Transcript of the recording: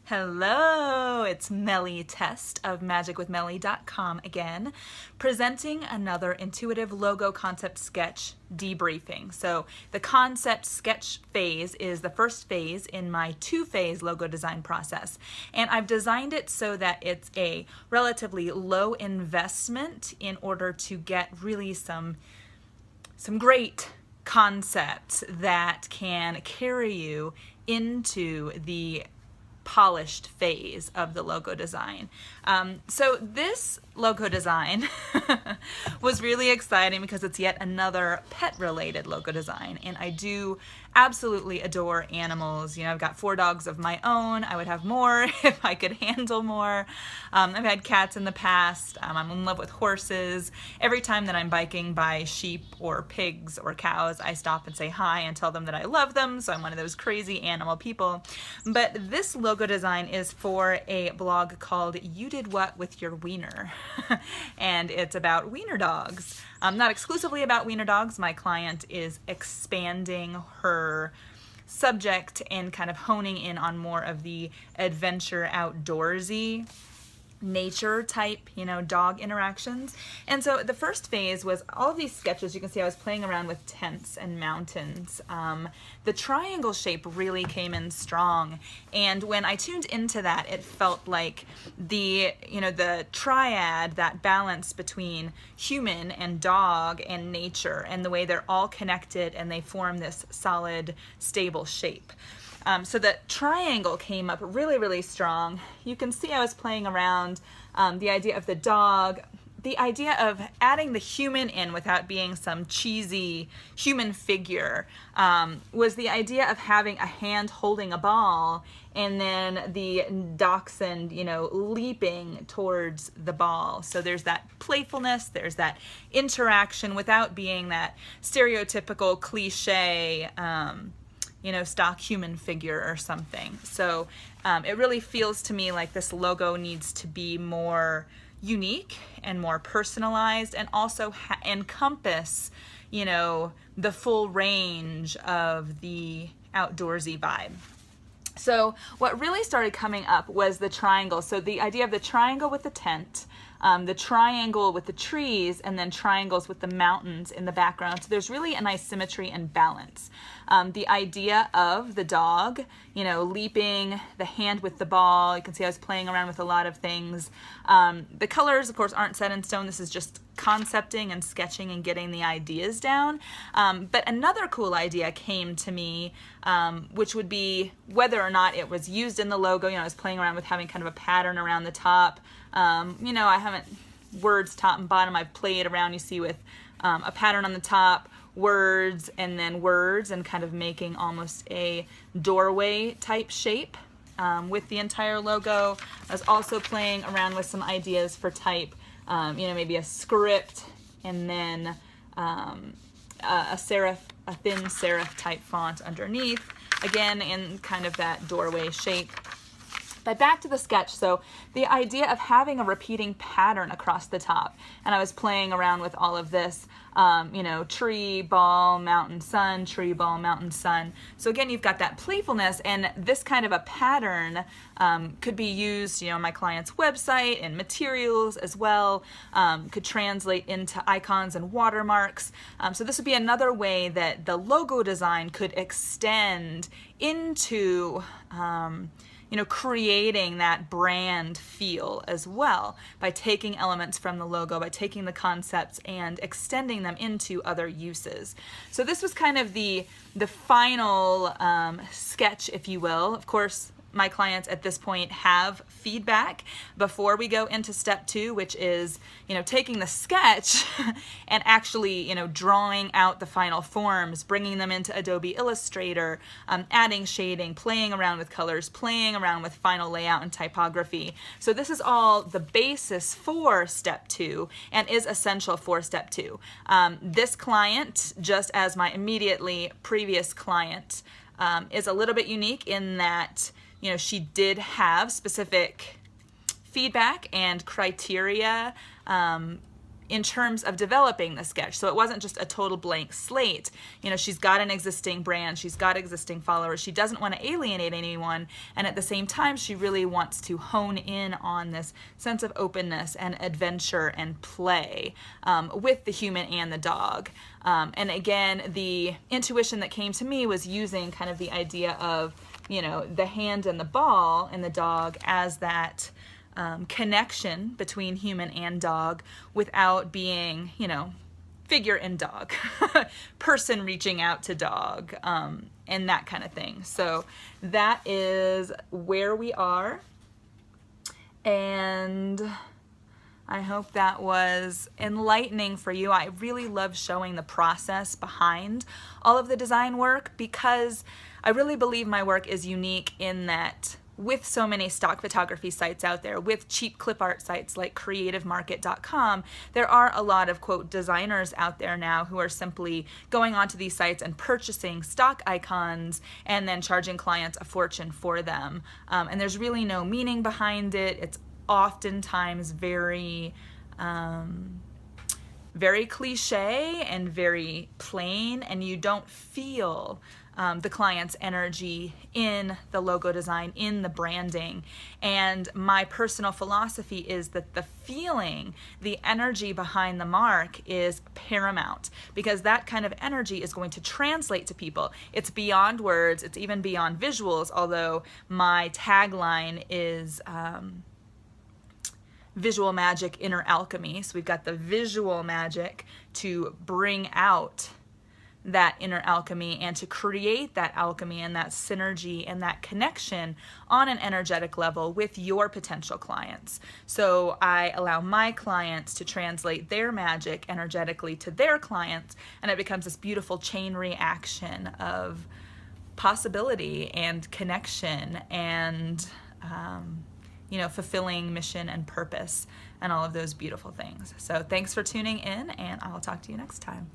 Hello, it's Melly Test of magicwithmelly.com again, presenting another intuitive logo concept sketch debriefing. So the concept sketch phase is the first phase in my two-phase logo design process. And I've designed it so that it's a relatively low investment in order to get really some great concepts that can carry you into the polished phase of the logo design. So this logo design was really exciting because it's yet another pet-related logo design, and I do absolutely adore animals. You know, I've got 4 dogs of my own. I would have more if I could handle more. I've had cats in the past. I'm in love with horses. Every time that I'm biking by sheep or pigs or cows, I stop and say hi and tell them that I love them, so I'm one of those crazy animal people. But this logo design is for a blog called You Did What With Your Wiener? And it's about wiener dogs. Not exclusively about wiener dogs. My client is expanding her subject and kind of honing in on more of the adventure outdoorsy nature type, dog interactions. And so the first phase was all of these sketches. You can see I was playing around with tents and mountains. The triangle shape really came in strong, and when I tuned into that, it felt like the triad, that balance between human and dog and nature, and the way they're all connected and they form this solid, stable shape. So the triangle came up really, really strong. You can see I was playing around the idea of the dog, the idea of adding the human in without being some cheesy human figure, was the idea of having a hand holding a ball and then the dachshund, leaping towards the ball. So there's that playfulness, there's that interaction without being that stereotypical cliche, stock human figure or something. So it really feels to me like this logo needs to be more unique and more personalized, and also encompass, the full range of the outdoorsy vibe. So what really started coming up was the triangle. So the idea of the triangle with the tent, the triangle with the trees, and then triangles with the mountains in the background. So there's really a nice symmetry and balance. The idea of the dog, leaping, the hand with the ball. You can see I was playing around with a lot of things. The colors, of course, aren't set in stone. This is just concepting and sketching and getting the ideas down. But another cool idea came to me, which would be whether or not it was used in the logo. I was playing around with having kind of a pattern around the top. I haven't words top and bottom. I've played around, you see, with a pattern on the top, words, and then words, and kind of making almost a doorway type shape with the entire logo. I was also playing around with some ideas for type, maybe a script, and then a thin serif type font underneath, again in kind of that doorway shape. But back to the sketch, so the idea of having a repeating pattern across the top, and I was playing around with all of this, tree, ball, mountain, sun, tree, ball, mountain, sun. So again, you've got that playfulness, and this kind of a pattern could be used, on my client's website and materials as well, could translate into icons and watermarks. So this would be another way that the logo design could extend into creating that brand feel as well, by taking elements from the logo, by taking the concepts and extending them into other uses. So this was kind of the final sketch, if you will. Of course, my clients at this point have feedback before we go into step 2, which is, taking the sketch and actually, drawing out the final forms, bringing them into Adobe Illustrator, adding shading, playing around with colors, playing around with final layout and typography. So this is all the basis for step 2 and is essential for step 2. This client, just as my immediately previous client, is a little bit unique in that she did have specific feedback and criteria in terms of developing the sketch. So it wasn't just a total blank slate. You know, she's got an existing brand, she's got existing followers, she doesn't want to alienate anyone, and at the same time she really wants to hone in on this sense of openness and adventure and play with the human and the dog. And again, the intuition that came to me was using kind of the idea of, you know, the hand and the ball and the dog as that connection between human and dog without being, you know, figure and dog, person reaching out to dog, and that kind of thing. So that is where we are, and I hope that was enlightening for you. I really love showing the process behind all of the design work because I really believe my work is unique in that with so many stock photography sites out there, with cheap clip art sites like creativemarket.com, there are a lot of, quote, designers out there now who are simply going onto these sites and purchasing stock icons and then charging clients a fortune for them. And there's really no meaning behind it. It's oftentimes very cliche and very plain, and you don't feel the client's energy in the logo design, in the branding. And my personal philosophy is that the feeling, the energy behind the mark is paramount, because that kind of energy is going to translate to people. It's beyond words, it's even beyond visuals, although my tagline is visual magic, inner alchemy. So we've got the visual magic to bring out that inner alchemy and to create that alchemy and that synergy and that connection on an energetic level with your potential clients. So I allow my clients to translate their magic energetically to their clients, and it becomes this beautiful chain reaction of possibility and connection and you know, fulfilling mission and purpose and all of those beautiful things. So thanks for tuning in, and I'll talk to you next time.